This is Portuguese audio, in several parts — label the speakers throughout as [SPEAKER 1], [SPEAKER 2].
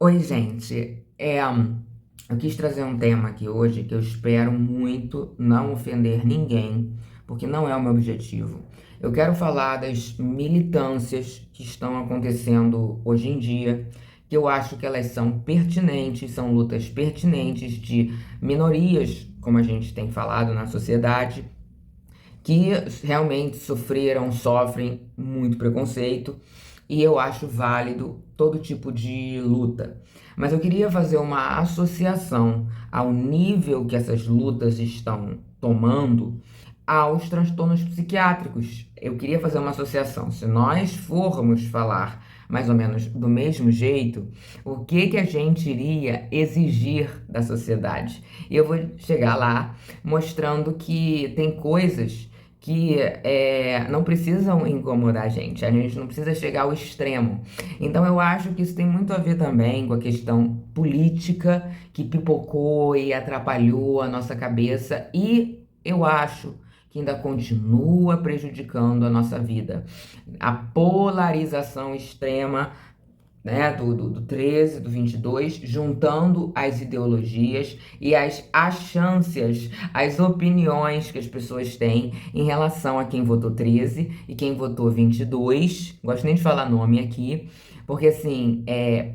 [SPEAKER 1] Oi, gente. Eu quis trazer um tema aqui hoje que eu espero muito não ofender ninguém, porque não é o meu objetivo. Eu quero falar das militâncias que estão acontecendo hoje em dia, que eu acho que elas são pertinentes, são lutas pertinentes de minorias, como a gente tem falado na sociedade, que realmente sofrem muito preconceito, e eu acho válido todo tipo de luta. Mas eu queria fazer uma associação ao nível que essas lutas estão tomando aos transtornos psiquiátricos. Eu queria fazer uma associação. Se nós formos falar mais ou menos do mesmo jeito, o que a gente iria exigir da sociedade? E eu vou chegar lá mostrando que tem coisas que não precisam incomodar a gente não precisa chegar ao extremo. Então eu acho que isso tem muito a ver também com a questão política que pipocou e atrapalhou a nossa cabeça, e eu acho que ainda continua prejudicando a nossa vida. A polarização extrema, né, do 13, do 22, juntando as ideologias e as achâncias, as opiniões que as pessoas têm em relação a quem votou 13 e quem votou 22. Gosto nem de falar nome aqui, porque assim,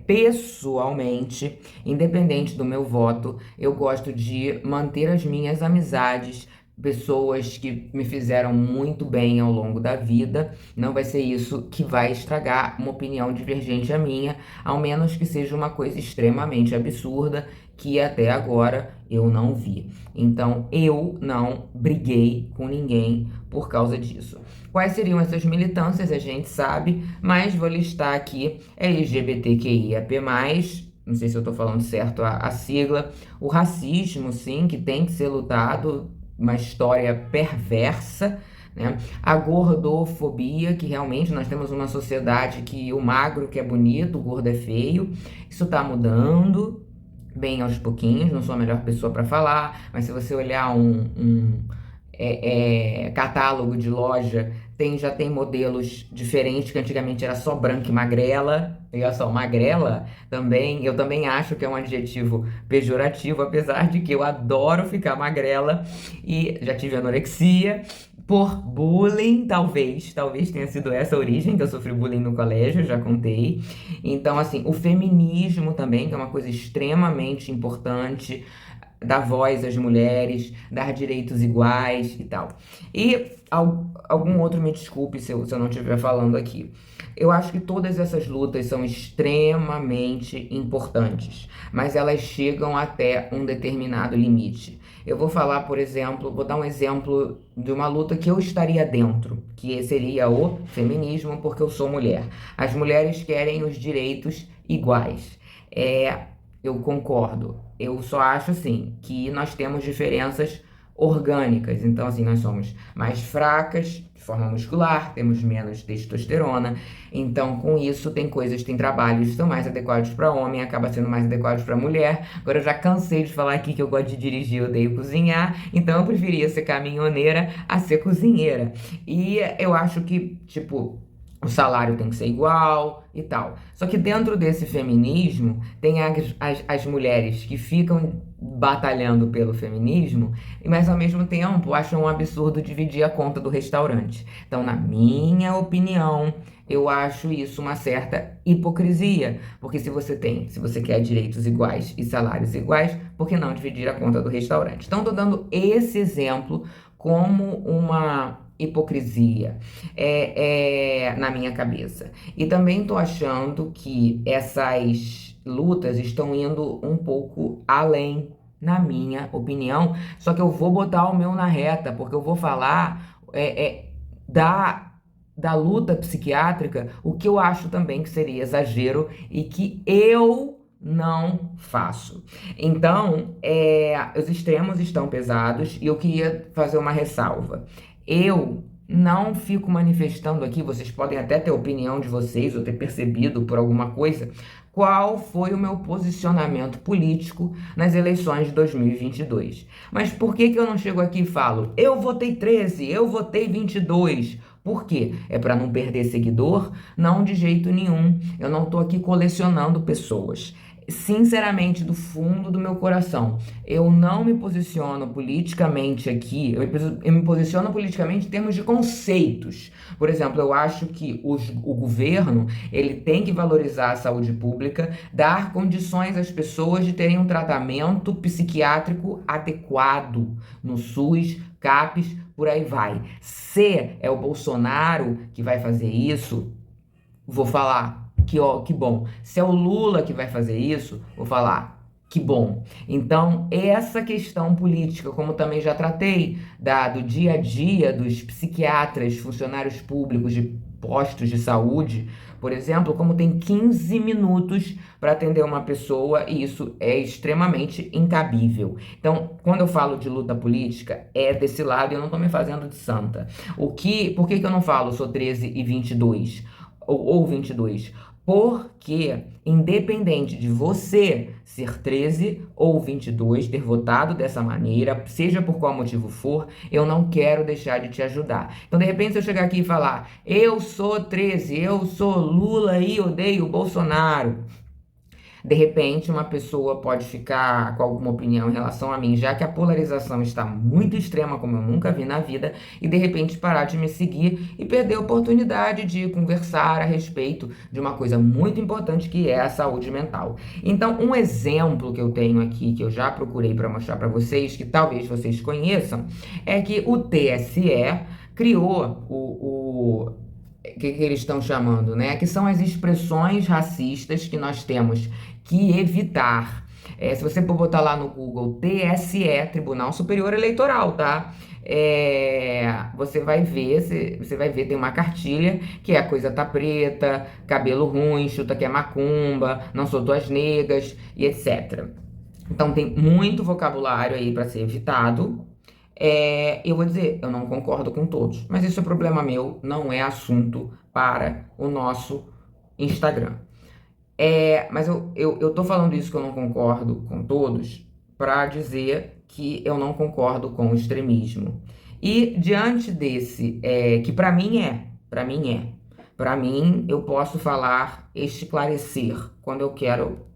[SPEAKER 1] pessoalmente, independente do meu voto, eu gosto de manter as minhas amizades, pessoas que me fizeram muito bem ao longo da vida. Não vai ser isso que vai estragar uma opinião divergente à minha, ao menos que seja uma coisa extremamente absurda que até agora eu não vi. Então eu não briguei com ninguém por causa disso. Quais seriam essas militâncias? A gente sabe, mas vou listar aqui: LGBTQIAP+, não sei se eu estou falando certo a sigla, o racismo, sim, que tem que ser lutado, uma história perversa, né? A gordofobia, que realmente nós temos uma sociedade que o magro que é bonito, o gordo é feio. Isso tá mudando bem aos pouquinhos, não sou a melhor pessoa para falar, mas se você olhar catálogo de loja, já tem modelos diferentes, que antigamente era só branca e magrela. E olha só, magrela também, eu também acho que é um adjetivo pejorativo, apesar de que eu adoro ficar magrela e já tive anorexia por bullying, talvez tenha sido essa a origem, que eu sofri bullying no colégio, já contei. Então, assim, o feminismo também, que é uma coisa extremamente importante, dar voz às mulheres, dar direitos iguais e tal. E algum outro, me desculpe se eu não estiver falando aqui. Eu acho que todas essas lutas são extremamente importantes, mas elas chegam até um determinado limite. Eu vou falar, por exemplo, vou dar um exemplo de uma luta que eu estaria dentro, que seria o feminismo, porque eu sou mulher. As mulheres querem os direitos iguais. Eu concordo. Eu só acho, assim, que nós temos diferenças orgânicas. Então, assim, nós somos mais fracas de forma muscular, temos menos testosterona. Então, com isso, tem trabalhos que são mais adequados para homem, acaba sendo mais adequados para mulher. Agora, eu já cansei de falar aqui que eu gosto de dirigir, eu odeio cozinhar. Então, eu preferia ser caminhoneira a ser cozinheira. E eu acho que, tipo, o salário tem que ser igual e tal. Só que dentro desse feminismo, tem as mulheres que ficam batalhando pelo feminismo, mas ao mesmo tempo acham um absurdo dividir a conta do restaurante. Então, na minha opinião, eu acho isso uma certa hipocrisia. Porque se você quer direitos iguais e salários iguais, por que não dividir a conta do restaurante? Então, estou dando esse exemplo como uma hipocrisia na minha cabeça. E também tô achando que essas lutas estão indo um pouco além, na minha opinião. Só que eu vou botar o meu na reta, porque eu vou falar da luta psiquiátrica, o que eu acho também que seria exagero e que eu não faço. Então, os extremos estão pesados e eu queria fazer uma ressalva. Eu não fico manifestando aqui, vocês podem até ter opinião de vocês ou ter percebido por alguma coisa, qual foi o meu posicionamento político nas eleições de 2022. Mas por que eu não chego aqui e falo, eu votei 13, eu votei 22? Por quê? É para não perder seguidor? Não, de jeito nenhum. Eu não estou aqui colecionando pessoas. Sinceramente, do fundo do meu coração, eu não me posiciono politicamente aqui, eu me posiciono politicamente em termos de conceitos. Por exemplo, eu acho que o governo, ele tem que valorizar a saúde pública, dar condições às pessoas de terem um tratamento psiquiátrico adequado no SUS, CAPES, por aí vai. Se é o Bolsonaro que vai fazer isso, vou falar que, ó, que bom. Se é o Lula que vai fazer isso, vou falar que bom. Então, essa questão política, como também já tratei do dia a dia dos psiquiatras, funcionários públicos de postos de saúde, por exemplo, como tem 15 minutos para atender uma pessoa e isso é extremamente incabível. Então, quando eu falo de luta política, é desse lado e eu não estou me fazendo de santa. Por que que eu não falo sou 13 e 22? Ou 22, porque independente de você ser 13 ou 22, ter votado dessa maneira, seja por qual motivo for, eu não quero deixar de te ajudar. Então, de repente, se eu chegar aqui e falar, eu sou 13, eu sou Lula e odeio Bolsonaro, de repente, uma pessoa pode ficar com alguma opinião em relação a mim, já que a polarização está muito extrema, como eu nunca vi na vida, e de repente parar de me seguir e perder a oportunidade de conversar a respeito de uma coisa muito importante que é a saúde mental. Então, um exemplo que eu tenho aqui, que eu já procurei para mostrar para vocês, que talvez vocês conheçam, é que o TSE criou que eles estão chamando, né? Que são as expressões racistas que nós temos que evitar. Se você for botar lá no Google TSE, Tribunal Superior Eleitoral, tá? Você vai ver, tem uma cartilha que é a coisa tá preta, cabelo ruim, chuta que é macumba, não sou tuas negas e etc. Então tem muito vocabulário aí para ser evitado. Eu vou dizer, eu não concordo com todos, mas isso é problema meu, não é assunto para o nosso Instagram. Mas eu tô falando isso que eu não concordo com todos para dizer que eu não concordo com o extremismo. E diante desse, que para mim eu posso falar, esclarecer quando eu quero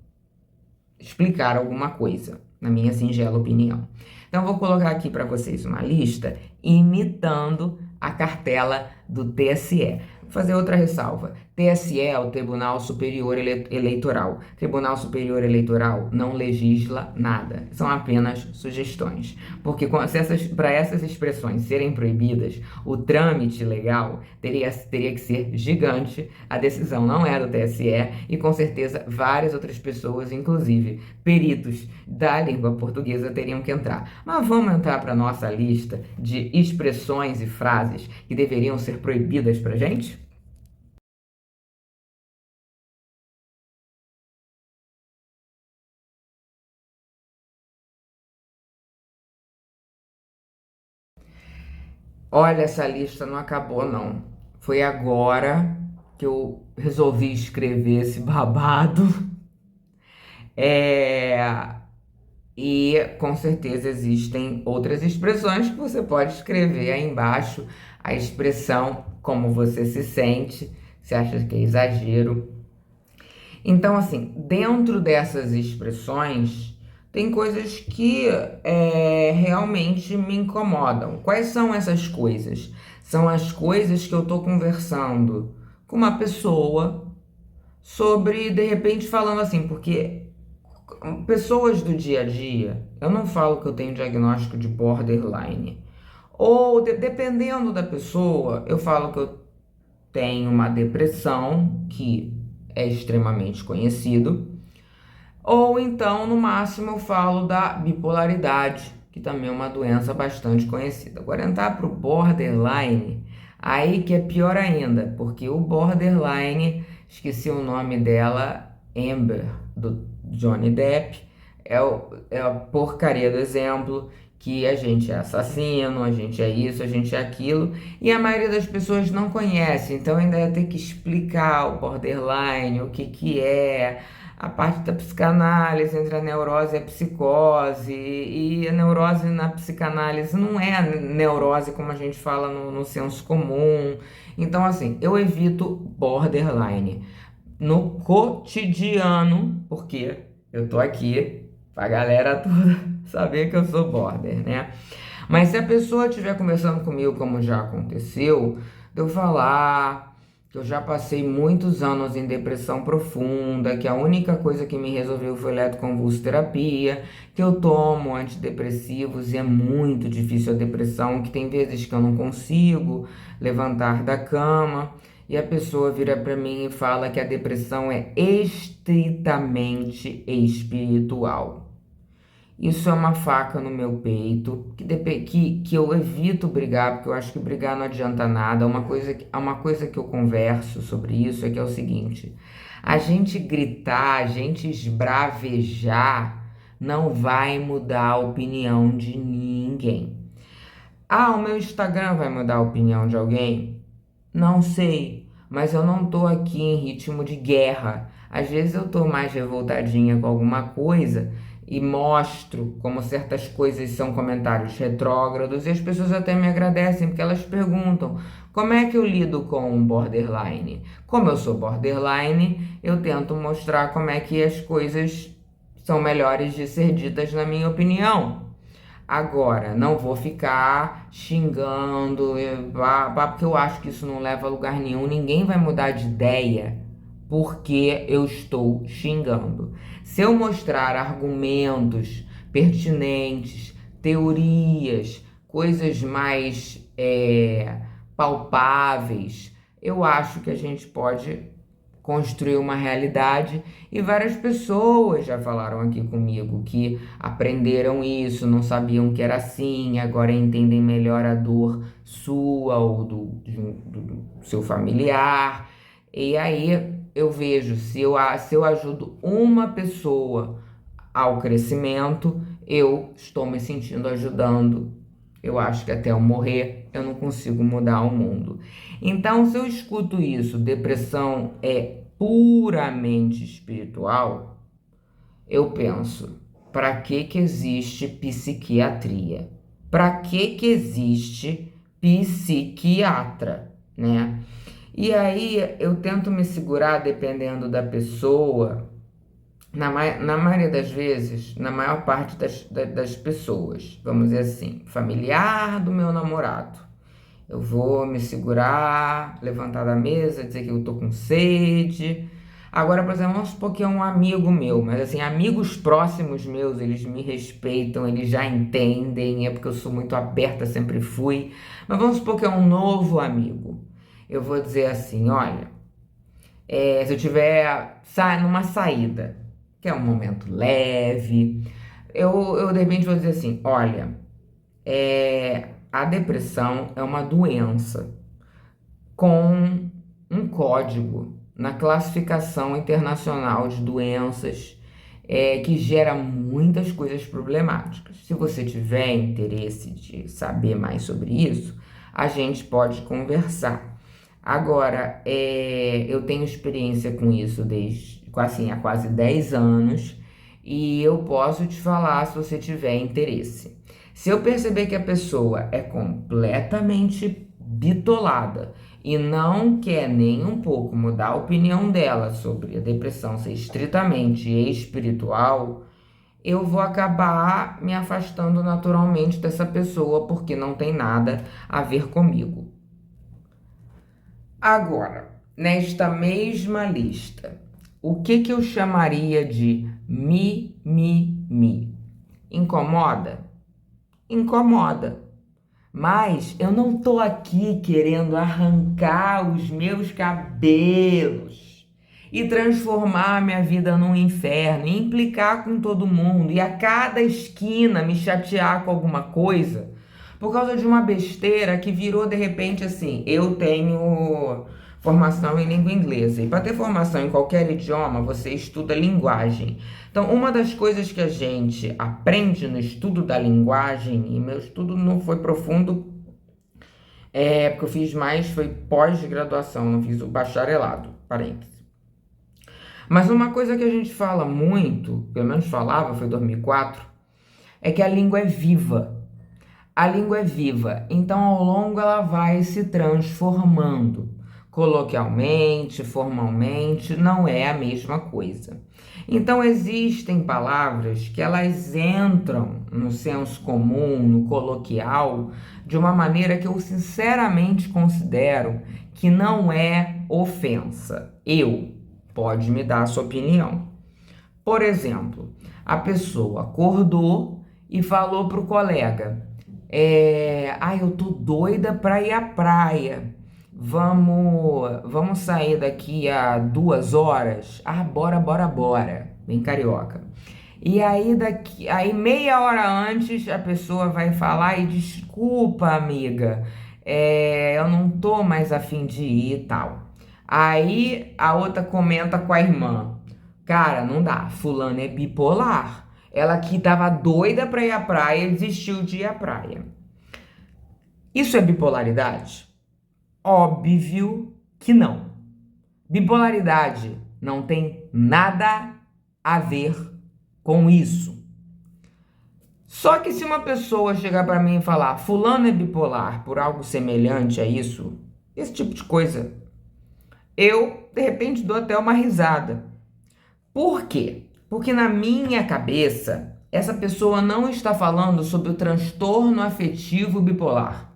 [SPEAKER 1] explicar alguma coisa, na minha singela opinião. Então, eu vou colocar aqui para vocês uma lista imitando a cartela do TSE. Vou fazer outra ressalva. TSE é o Tribunal Superior Eleitoral. Tribunal Superior Eleitoral não legisla nada, são apenas sugestões. Porque para essas expressões serem proibidas, o trâmite legal teria que ser gigante. A decisão não é do TSE e com certeza várias outras pessoas, inclusive peritos da língua portuguesa, teriam que entrar. Mas vamos entrar para a nossa lista de expressões e frases que deveriam ser proibidas para gente? Olha, essa lista não acabou, não. Foi agora que eu resolvi escrever esse babado. É, E com certeza existem outras expressões que você pode escrever aí embaixo. A expressão como você se sente, se acha que é exagero. Então, assim, dentro dessas expressões, tem coisas que realmente me incomodam. Quais são essas coisas? São as coisas que eu estou conversando com uma pessoa sobre, de repente, falando assim, porque pessoas do dia a dia, eu não falo que eu tenho diagnóstico de borderline. Ou, dependendo da pessoa, eu falo que eu tenho uma depressão, que é extremamente conhecido. Ou então, no máximo, eu falo da bipolaridade, que também é uma doença bastante conhecida. Agora, entrar para o borderline, aí que é pior ainda, porque o borderline, esqueci o nome dela, Amber, do Johnny Depp, é a porcaria do exemplo, que a gente é assassino, a gente é isso, a gente é aquilo, e a maioria das pessoas não conhece, então ainda ia ter que explicar o borderline, o que que é, a parte da psicanálise entre a neurose e a psicose, e a neurose na psicanálise não é a neurose como a gente fala no senso comum. Então, assim, eu evito borderline no cotidiano, porque Eu tô aqui pra galera toda saber que eu sou border, né? Mas se a pessoa estiver conversando comigo, como já aconteceu, de eu falar que eu já passei muitos anos em depressão profunda, que a única coisa que me resolveu foi eletroconvulsoterapia, que eu tomo antidepressivos e é muito difícil a depressão, que tem vezes que eu não consigo levantar da cama, e a pessoa vira para mim e fala que a depressão é estritamente espiritual. Isso é uma faca no meu peito, que eu evito brigar, porque eu acho que brigar não adianta nada. Uma coisa que eu converso sobre isso é que é o seguinte: a gente gritar, a gente esbravejar, não vai mudar a opinião de ninguém. Ah, o meu Instagram vai mudar a opinião de alguém? Não sei, mas eu não tô aqui em ritmo de guerra. Às vezes eu tô mais revoltadinha com alguma coisa e mostro como certas coisas são comentários retrógrados e as pessoas até me agradecem porque elas perguntam como é que eu lido com um borderline. Como eu sou borderline, eu tento mostrar como é que as coisas são melhores de ser ditas na minha opinião. Agora, não vou ficar xingando, porque eu acho que isso não leva a lugar nenhum. Ninguém vai mudar de ideia porque eu estou xingando. Se eu mostrar argumentos pertinentes, teorias, coisas mais palpáveis, eu acho que a gente pode construir uma realidade e várias pessoas já falaram aqui comigo que aprenderam isso, não sabiam que era assim, agora entendem melhor a dor sua ou do seu familiar. E aí eu vejo, se eu ajudo uma pessoa ao crescimento, eu estou me sentindo ajudando. Eu acho que até eu morrer, eu não consigo mudar o mundo. Então, se eu escuto isso, depressão é puramente espiritual, eu penso, para que que existe psiquiatria? Para que que existe psiquiatra, né? E aí eu tento me segurar dependendo da pessoa, na maioria das vezes, na maior parte das pessoas, vamos dizer assim, familiar do meu namorado. Eu vou me segurar, levantar da mesa, dizer que eu tô com sede. Agora, por exemplo, vamos supor que é um amigo meu, mas assim, amigos próximos meus, eles me respeitam, eles já entendem, é porque eu sou muito aberta, sempre fui. Mas vamos supor que é um novo amigo. Eu vou dizer assim, olha, se eu tiver numa saída, que é um momento leve, eu de repente vou dizer assim, olha, a depressão é uma doença com um código na classificação internacional de doenças que gera muitas coisas problemáticas. Se você tiver interesse de saber mais sobre isso, a gente pode conversar. Agora, eu tenho experiência com isso há quase 10 anos e eu posso te falar se você tiver interesse. Se eu perceber que a pessoa é completamente bitolada e não quer nem um pouco mudar a opinião dela sobre a depressão ser estritamente espiritual, eu vou acabar me afastando naturalmente dessa pessoa porque não tem nada a ver comigo. Agora, nesta mesma lista, o que que eu chamaria de mimimi? Incomoda? Incomoda. Mas eu não tô aqui querendo arrancar os meus cabelos e transformar a minha vida num inferno, e implicar com todo mundo e a cada esquina me chatear com alguma coisa por causa de uma besteira que virou de repente assim. Eu tenho formação em língua inglesa e para ter formação em qualquer idioma você estuda linguagem. Então, uma das coisas que a gente aprende no estudo da linguagem, e meu estudo não foi profundo, porque eu fiz mais, foi pós-graduação, não fiz o bacharelado, parênteses. Mas uma coisa que a gente fala muito, pelo menos falava, foi em 2004, é que a língua é viva. A língua é viva, então ao longo ela vai se transformando. coloquialmente, formalmente, não é a mesma coisa. Então existem palavras que elas entram no senso comum, no coloquial, de uma maneira que eu sinceramente considero que não é ofensa. Pode me dar a sua opinião. Por exemplo, a pessoa acordou e falou pro colega: eu tô doida pra ir à praia. Vamos sair daqui a 2 horas? Ah, bora, bora, bora. Bem carioca. E aí meia hora antes a pessoa vai falar e desculpa, amiga, eu não tô mais a fim de ir e tal. Aí a outra comenta com a irmã: cara, não dá, fulano é bipolar. Ela que tava doida pra ir à praia e desistiu de ir à praia. Isso é bipolaridade? Óbvio que não. Bipolaridade não tem nada a ver com isso. Só que se uma pessoa chegar para mim e falar fulano é bipolar por algo semelhante a isso, esse tipo de coisa, eu de repente dou até uma risada. Por quê? Porque na minha cabeça, essa pessoa não está falando sobre o transtorno afetivo bipolar.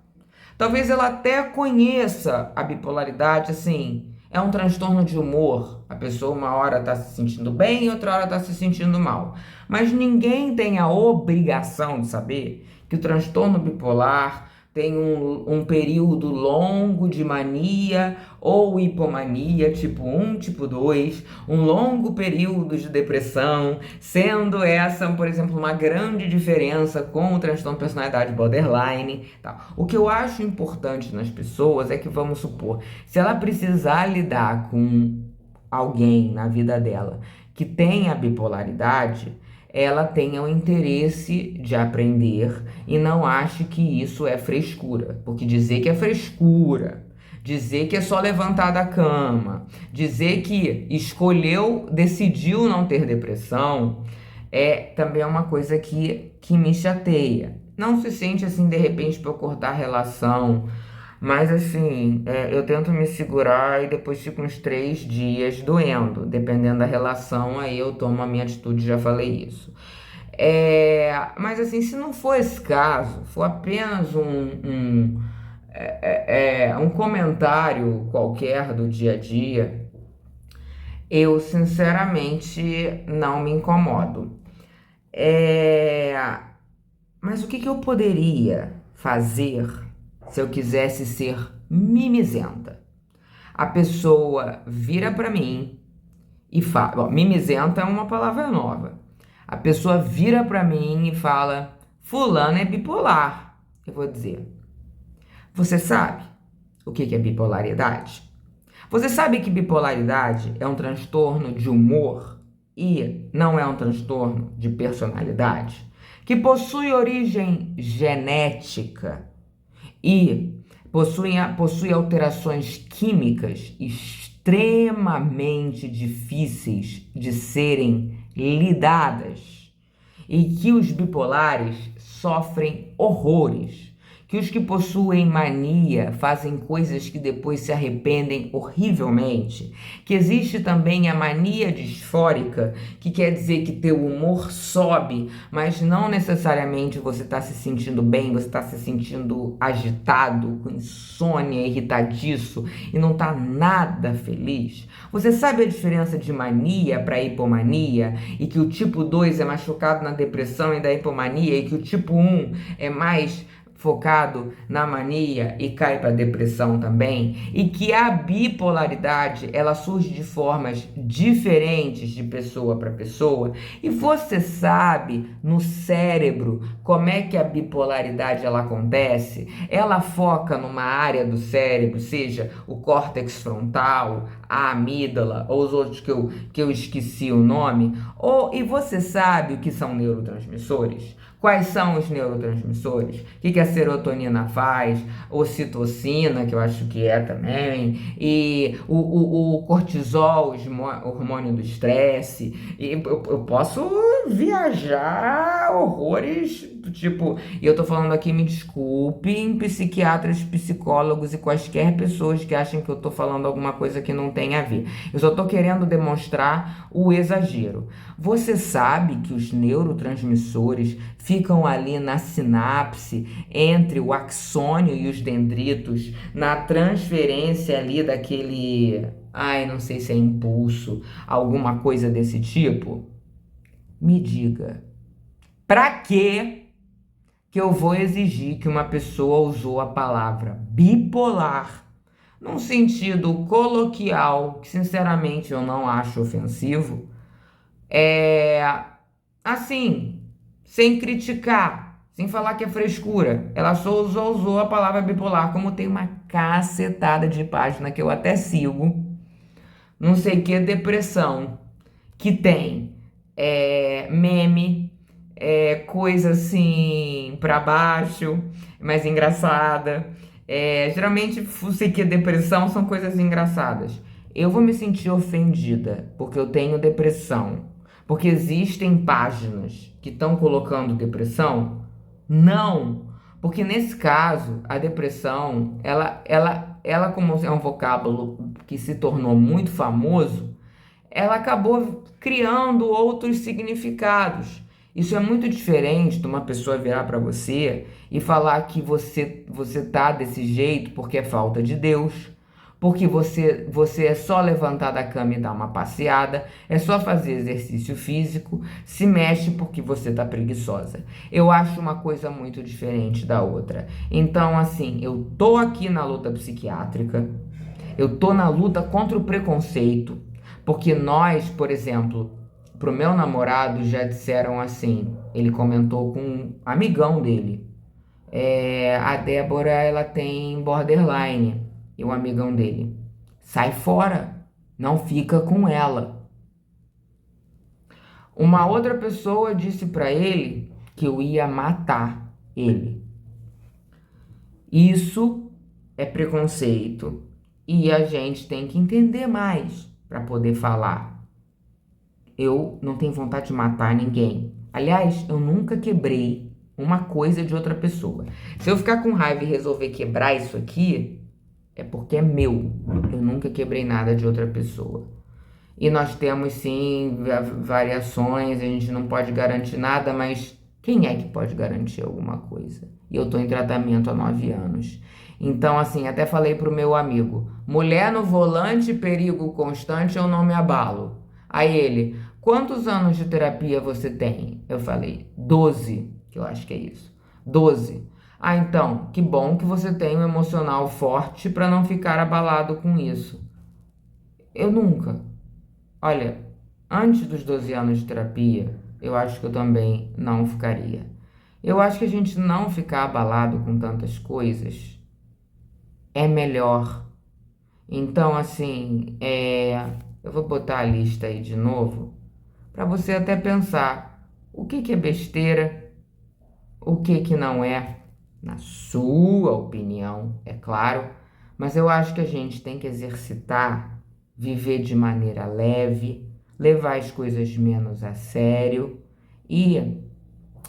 [SPEAKER 1] Talvez ela até conheça a bipolaridade, assim, é um transtorno de humor. A pessoa uma hora está se sentindo bem e outra hora está se sentindo mal. Mas ninguém tem a obrigação de saber que o transtorno bipolar tem um período longo de mania ou hipomania, tipo 1, tipo 2, um longo período de depressão, sendo essa, por exemplo, uma grande diferença com o transtorno de personalidade borderline. Tá? O que eu acho importante nas pessoas é que, vamos supor, se ela precisar lidar com alguém na vida dela que tenha bipolaridade, ela tenha o interesse de aprender e não ache que isso é frescura. Porque dizer que é frescura, dizer que é só levantar da cama, dizer que decidiu não ter depressão, também uma coisa que me chateia. Não se sente assim, de repente, para eu cortar a relação, mas assim, eu tento me segurar e depois fico uns 3 dias doendo. Dependendo da relação, aí eu tomo a minha atitude, já falei isso. Mas assim, se não for esse caso, for apenas um comentário qualquer do dia a dia, eu sinceramente não me incomodo. Mas o que eu poderia fazer se eu quisesse ser mimizenta? A pessoa vira para mim e fala... Bom, mimizenta é uma palavra nova. A pessoa vira para mim e fala: fulano é bipolar. Eu vou dizer: você sabe o que é bipolaridade? Você sabe que bipolaridade é um transtorno de humor e não é um transtorno de personalidade? Que possui origem genética e possui alterações químicas extremamente difíceis de serem lidadas, e que os bipolares sofrem horrores, que os que possuem mania fazem coisas que depois se arrependem horrivelmente, que existe também a mania disfórica, que quer dizer que teu humor sobe, mas não necessariamente você está se sentindo bem, você está se sentindo agitado, com insônia, irritadiço e não está nada feliz. Você sabe a diferença de mania para hipomania, e que o tipo 2 é mais focado na depressão e da hipomania, e que o tipo 1 é mais focado na mania e cai para depressão também, e que a bipolaridade ela surge de formas diferentes de pessoa para pessoa. E você sabe no cérebro como é que a bipolaridade ela acontece? Ela foca numa área do cérebro, seja o córtex frontal, a amígdala, ou os outros que eu esqueci o nome. E você sabe o que são neurotransmissores? Quais são os neurotransmissores? O que a serotonina faz? Ocitocina, que eu acho que é também, e o cortisol, o hormônio do estresse. E eu posso viajar horrores, tipo, e eu tô falando aqui, me desculpem, psiquiatras, psicólogos e quaisquer pessoas que acham que eu tô falando alguma coisa que não tem a ver. Eu só tô querendo demonstrar o exagero. Você sabe que os neurotransmissores ficam ali na sinapse entre o axônio e os dendritos, na transferência ali daquele, ai, não sei se é impulso, alguma coisa desse tipo? Me diga, para que eu vou exigir que uma pessoa usou a palavra bipolar num sentido coloquial, que sinceramente eu não acho ofensivo, é assim, sem criticar, sem falar que é frescura. Ela só usou a palavra bipolar, como tem uma cacetada de página que eu até sigo, não sei o que, depressão, que tem meme, coisa assim pra baixo, mais engraçada. Geralmente, sei que depressão são coisas engraçadas. Eu vou me sentir ofendida porque eu tenho depressão. Porque existem páginas que estão colocando depressão? Não. Porque nesse caso, a depressão, ela como é um vocábulo que se tornou muito famoso, ela acabou criando outros significados. Isso é muito diferente de uma pessoa virar para você e falar que você tá desse jeito porque é falta de Deus, porque você é só levantar da cama e dar uma passeada, é só fazer exercício físico, se mexe porque você tá preguiçosa. Eu acho uma coisa muito diferente da outra. Então, assim, eu tô aqui na luta psiquiátrica, eu tô na luta contra o preconceito, porque nós, por exemplo, pro meu namorado já disseram assim, ele comentou com um amigão dele, a Débora, ela tem borderline, e o amigão dele, sai fora, não fica com ela. Uma outra pessoa disse para ele que eu ia matar ele. Isso é preconceito e a gente tem que entender mais para poder falar. Eu não tenho vontade de matar ninguém. Aliás, eu nunca quebrei uma coisa de outra pessoa. Se eu ficar com raiva e resolver quebrar isso aqui, é porque é meu. Eu nunca quebrei nada de outra pessoa. E nós temos sim variações, a gente não pode garantir nada, mas quem é que pode garantir alguma coisa? E eu tô em tratamento há 9 anos. Então, assim, até falei pro meu amigo: mulher no volante, perigo constante, eu não me abalo. Aí ele: quantos anos de terapia você tem? Eu falei: 12, que eu acho que é isso. 12. Ah, então, que bom que você tem um emocional forte para não ficar abalado com isso. Eu nunca. Olha, antes dos 12 anos de terapia, eu acho que eu também não ficaria. Eu acho que a gente não ficar abalado com tantas coisas é melhor. Então, assim, eu vou botar a lista aí de novo para você até pensar o que é besteira, o que não é, na sua opinião, é claro, mas eu acho que a gente tem que exercitar, viver de maneira leve, levar as coisas menos a sério e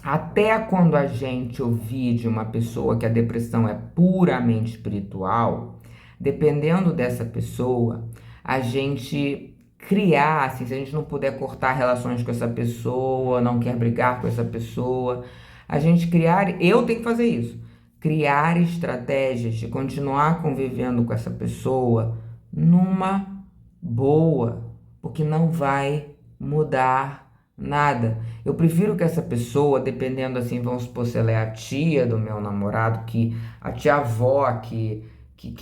[SPEAKER 1] até quando a gente ouvir de uma pessoa que a depressão é puramente espiritual, dependendo dessa pessoa, a gente criar, assim, se a gente não puder cortar relações com essa pessoa, não quer brigar com essa pessoa, a gente criar, eu tenho que fazer isso, criar estratégias de continuar convivendo com essa pessoa numa boa, porque não vai mudar nada. Eu prefiro que essa pessoa, dependendo assim, vamos supor, se ela é a tia do meu namorado, que a tia-avó, que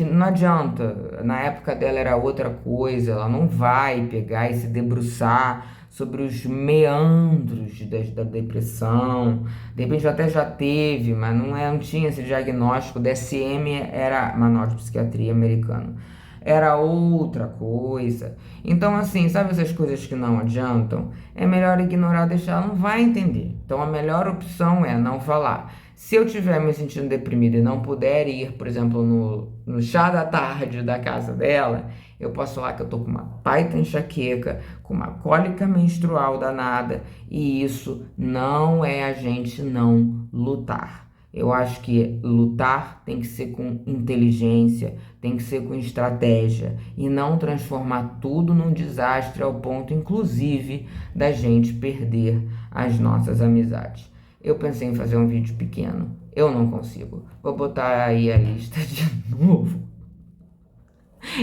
[SPEAKER 1] não adianta, na época dela era outra coisa, ela não vai pegar e se debruçar sobre os meandros da depressão. De repente até já teve, mas não tinha esse diagnóstico. DSM era Manual de Psiquiatria americano. era outra coisa. Então, assim, sabe essas coisas que não adiantam? É melhor ignorar, deixar, ela não vai entender. Então, a melhor opção é não falar. Se eu estiver me sentindo deprimida e não puder ir, por exemplo, no chá da tarde da casa dela, eu posso falar que eu tô com uma baita enxaqueca, com uma cólica menstrual danada, e isso não é a gente não lutar. Eu acho que lutar tem que ser com inteligência, tem que ser com estratégia e não transformar tudo num desastre ao ponto, inclusive, da gente perder as nossas amizades. Eu pensei em fazer um vídeo pequeno, eu não consigo. Vou botar aí a lista de novo.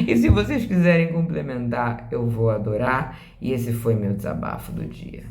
[SPEAKER 1] E se vocês quiserem complementar, eu vou adorar. E esse foi meu desabafo do dia.